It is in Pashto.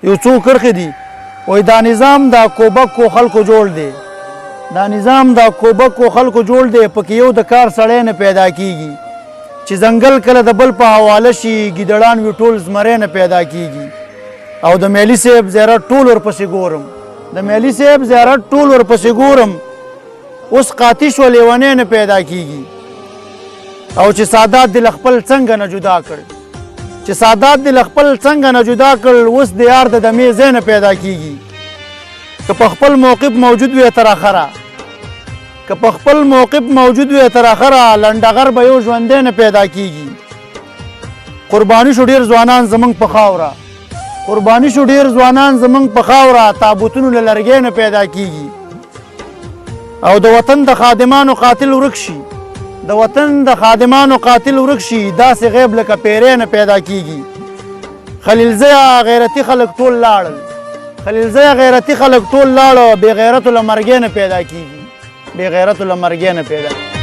یو څو کرښې دي وایي دا نظام دا کوبکو خلکو جوړ دی دا نظام دا کوبکو خلکو جوړ دی پکې یو د کار سړی نه پیدا کیږي چې ځنګل کله د بل په حواله شي ګیدړان وي ټول زمری نه پیدا کیږي او د میلي صاحب زیارت ټول ورپسې ګورم د میلي صاحب زیارت ټول ورپسې ګورم اوس قاطي شو لیونی نه پیدا کیږي او چې سادات دې له خپل څنګه نه جدا کړ چې سادات دې له خپل څنګه نه جدا کړ اوس د یار د دمې ځای نه پیدا کیږي که په خپل موقف موجود وي تر اخره که په خپل موقف موجود وي تر اخره لنډغر به یو ژوندی نه پیدا کیږي قرباني شو ډېر ځوانان زموږ په خاوره قرباني شو ډېر ځوانان زموږ په خاوره تابوتونو له لرګۍ نه پیدا کیږي او د وطن د خادمانو قاتل ورک شي د وطن د خادمانو قاتل ورک شي داسې غیب لکه پیری نه پیدا کیږي خلیلزیه غیرتي خلک ټول لاړل خلیلزیه غیرتي خلک ټول لاړه بې غیرتو له مرګې نه پیدا کیږي بې غیرتو له مرګې نه پیدا